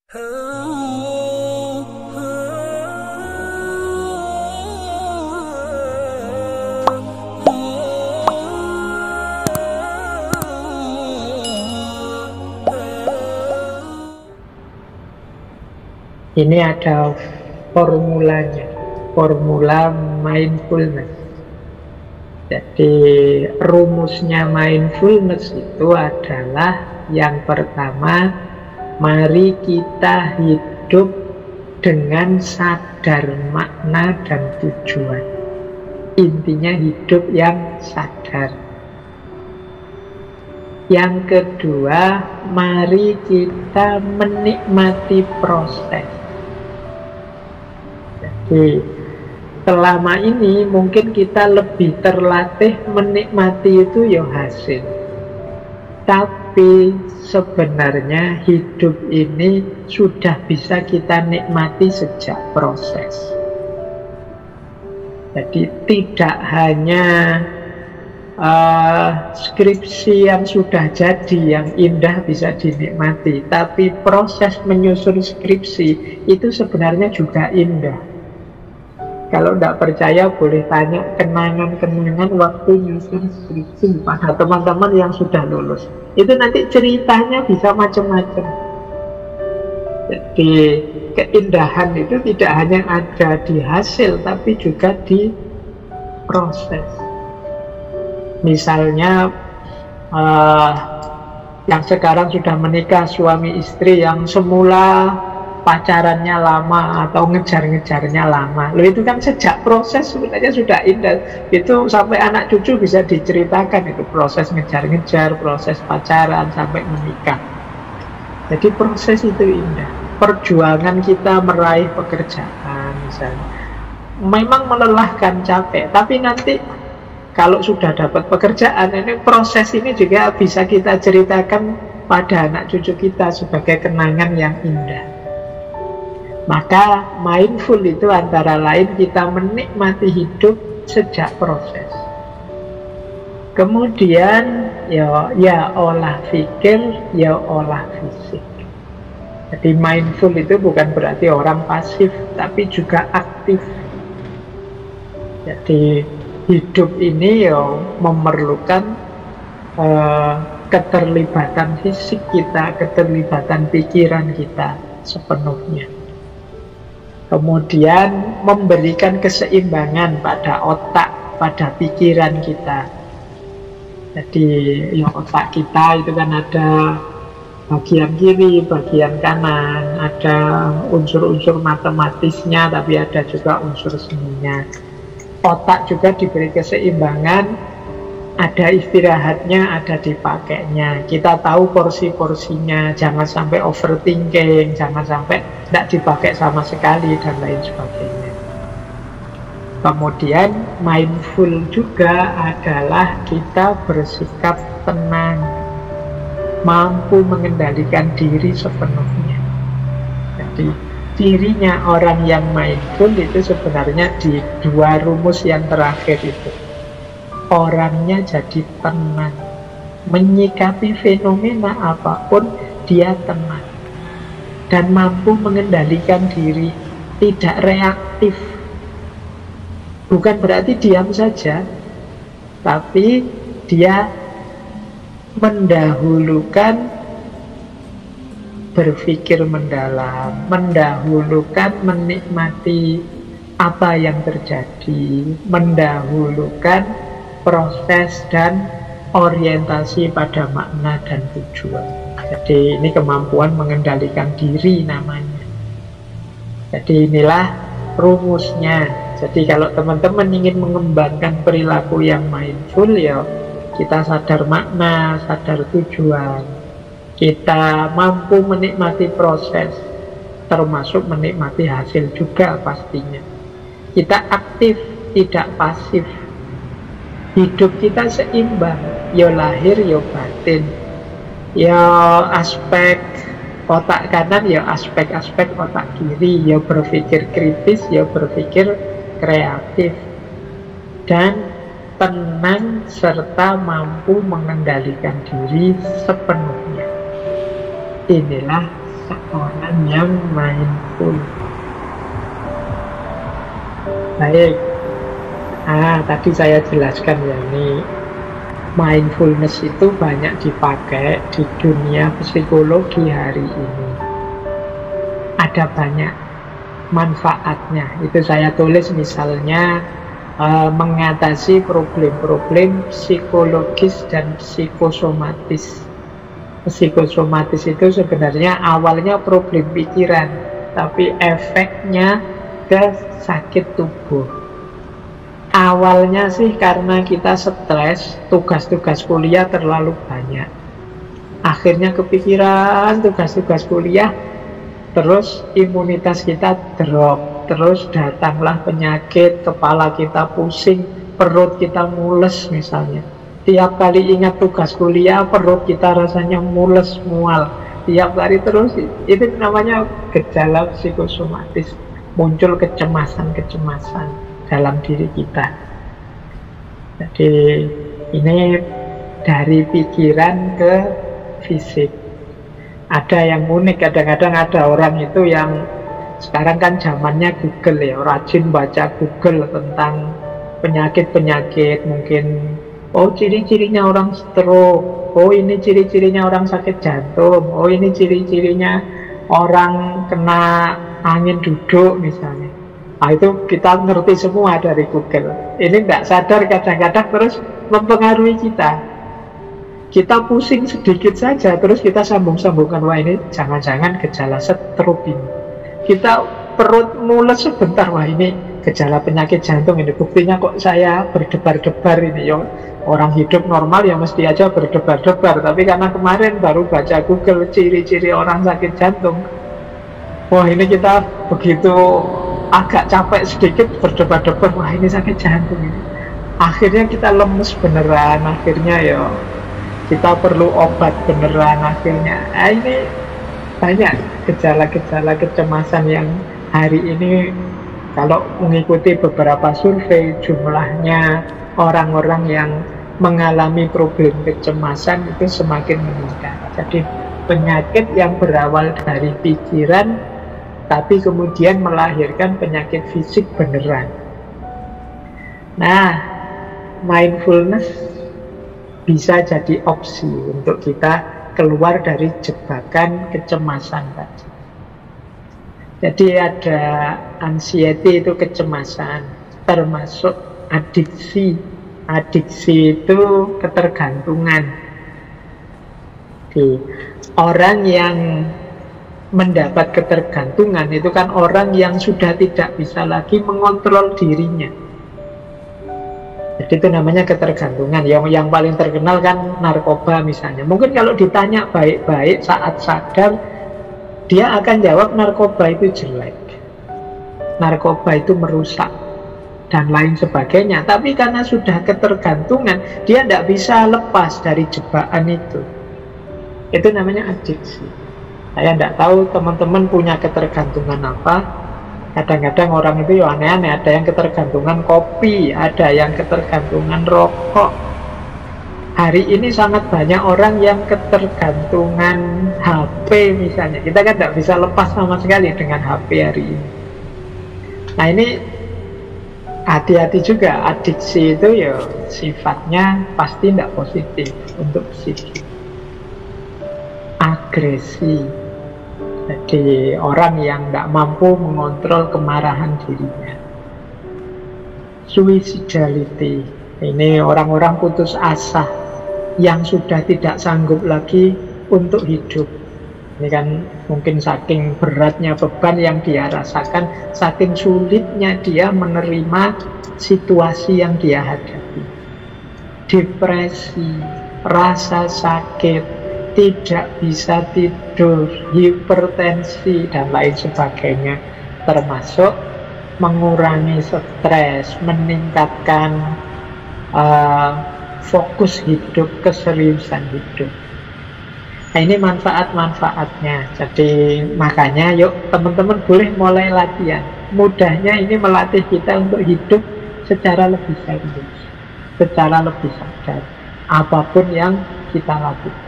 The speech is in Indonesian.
Ini ada formulanya, formula mindfulness. Jadi rumusnya mindfulness itu adalah yang pertama, mari kita hidup dengan sadar makna dan tujuan. Intinya hidup yang sadar. Yang kedua, mari kita menikmati proses. Jadi selama ini mungkin kita lebih terlatih menikmati itu ya hasil. Tapi sebenarnya hidup ini sudah bisa kita nikmati sejak proses. Jadi tidak hanya skripsi yang sudah jadi, yang indah bisa dinikmati, tapi proses menyusun skripsi itu sebenarnya juga indah. Kalau tidak percaya boleh tanya kenangan-kenangan waktu nyusun skripsi pada teman-teman yang sudah lulus. Itu nanti ceritanya bisa macam-macam. Jadi keindahan itu tidak hanya ada di hasil, tapi juga di proses. Misalnya yang sekarang sudah menikah, suami istri yang semula pacarannya lama atau ngejar-ngejarnya lama, loh itu kan sejak proses sebenarnya sudah indah. Itu sampai anak cucu bisa diceritakan, itu proses ngejar-ngejar, proses pacaran sampai menikah. Jadi proses itu indah. Perjuangan kita meraih pekerjaan misalnya memang melelahkan, capek, tapi nanti kalau sudah dapat pekerjaan, ini proses ini juga bisa kita ceritakan pada anak cucu kita sebagai kenangan yang indah. Maka mindful itu antara lain kita menikmati hidup sejak proses. Kemudian ya olah pikir, ya olah fisik. Jadi mindful itu bukan berarti orang pasif, tapi juga aktif. Jadi hidup ini ya memerlukan keterlibatan fisik kita, keterlibatan pikiran kita sepenuhnya. Kemudian memberikan keseimbangan pada otak, pada pikiran kita. Jadi ya otak kita itu kan ada bagian kiri, bagian kanan, ada unsur-unsur matematisnya, tapi ada juga unsur seninya. Otak juga diberi keseimbangan, ada istirahatnya, ada dipakainya. Kita tahu porsi-porsinya, jangan sampai overthinking, jangan sampai tidak dipakai sama sekali, dan lain sebagainya. Kemudian mindful juga adalah kita bersikap tenang, mampu mengendalikan diri sepenuhnya. Jadi dirinya orang yang mindful itu sebenarnya di dua rumus yang terakhir itu. Orangnya jadi tenang, menyikapi fenomena apapun dia tenang dan mampu mengendalikan diri, tidak reaktif. Bukan berarti diam saja, tapi dia mendahulukan berpikir mendalam, mendahulukan menikmati apa yang terjadi, mendahulukan proses dan orientasi pada makna dan tujuan. Jadi ini kemampuan mengendalikan diri namanya. Jadi inilah rumusnya. Jadi kalau teman-teman ingin mengembangkan perilaku yang mindful, ya kita sadar makna, sadar tujuan. Kita mampu menikmati proses, termasuk menikmati hasil juga pastinya. Kita aktif, tidak pasif. Hidup kita seimbang, ya lahir, ya batin, ya aspek otak kanan, ya aspek-aspek otak kiri, ya berpikir kritis, ya berpikir kreatif, dan tenang serta mampu mengendalikan diri sepenuhnya. Inilah seorang yang mindful. Baik. Tadi saya jelaskan ya, ini mindfulness itu banyak dipakai di dunia psikologi hari ini. Ada banyak manfaatnya. Itu saya tulis misalnya mengatasi problem-problem psikologis dan psikosomatis. Psikosomatis itu sebenarnya awalnya problem pikiran, tapi efeknya ke sakit tubuh. Awalnya sih karena kita stres, tugas-tugas kuliah terlalu banyak. Akhirnya kepikiran tugas-tugas kuliah, terus imunitas kita drop, terus datanglah penyakit, kepala kita pusing, perut kita mules misalnya. Tiap kali ingat tugas kuliah, perut kita rasanya mules, mual. Tiap hari terus, itu namanya gejala psikosomatis. Muncul kecemasan-kecemasan dalam diri kita. Jadi ini dari pikiran ke fisik. Ada yang unik, kadang-kadang ada orang itu yang sekarang kan zamannya Google ya, rajin baca Google tentang penyakit-penyakit, mungkin ciri-cirinya orang stroke, ini ciri-cirinya orang sakit jantung, ini ciri-cirinya orang kena angin duduk misalnya. Itu kita ngerti semua dari Google. Ini tidak sadar kadang-kadang terus mempengaruhi kita. Kita pusing sedikit saja, terus kita sambung-sambungkan, wah ini jangan-jangan gejala stroke ini. Kita perut mules sebentar, wah ini gejala penyakit jantung ini. Buktinya kok saya berdebar-debar ini. Orang hidup normal ya mesti aja berdebar-debar. Tapi karena kemarin baru baca Google ciri-ciri orang sakit jantung, wah ini kita begitu agak capek sedikit berdebar-debar, wah ini sakit jantung ini. Akhirnya kita lemes beneran, akhirnya ya kita perlu obat beneran akhirnya. Ini banyak gejala-gejala kecemasan yang hari ini kalau mengikuti beberapa survei, jumlahnya orang-orang yang mengalami problem kecemasan itu semakin meningkat. Jadi penyakit yang berawal dari pikiran tapi kemudian melahirkan penyakit fisik beneran. Nah, mindfulness bisa jadi opsi untuk kita keluar dari jebakan kecemasan tadi. Jadi ada anxiety, itu kecemasan, termasuk adiksi. Adiksi itu ketergantungan. Di orang yang mendapat ketergantungan itu kan orang yang sudah tidak bisa lagi mengontrol dirinya. Jadi itu namanya ketergantungan. Yang paling terkenal kan narkoba misalnya. Mungkin kalau ditanya baik-baik saat sadar, dia akan jawab narkoba itu jelek, narkoba itu merusak, dan lain sebagainya. Tapi karena sudah ketergantungan, dia tidak bisa lepas dari jebakan itu. Itu namanya adiksi. Saya tidak tahu teman-teman punya ketergantungan apa. Kadang-kadang orang itu ya aneh-aneh. Ada yang ketergantungan kopi, ada yang ketergantungan rokok. Hari ini sangat banyak orang yang ketergantungan HP misalnya. Kita kan tidak bisa lepas sama sekali dengan HP hari ini. Nah ini hati-hati juga. Adiksi itu ya sifatnya pasti tidak positif untuk psikis. Agresi. Jadi orang yang tidak mampu mengontrol kemarahan dirinya. Suicidality. Ini orang-orang putus asa yang sudah tidak sanggup lagi untuk hidup. Ini kan mungkin saking beratnya beban yang dia rasakan, saking sulitnya dia menerima situasi yang dia hadapi. Depresi, rasa sakit, tidak bisa tidur, hipertensi, dan lain sebagainya. Termasuk mengurangi stres, meningkatkan fokus hidup, keseriusan hidup. Nah ini manfaat-manfaatnya. Jadi makanya yuk teman-teman boleh mulai latihan. Mudahnya ini melatih kita untuk hidup secara lebih serius, secara lebih sadar, apapun yang kita lakukan.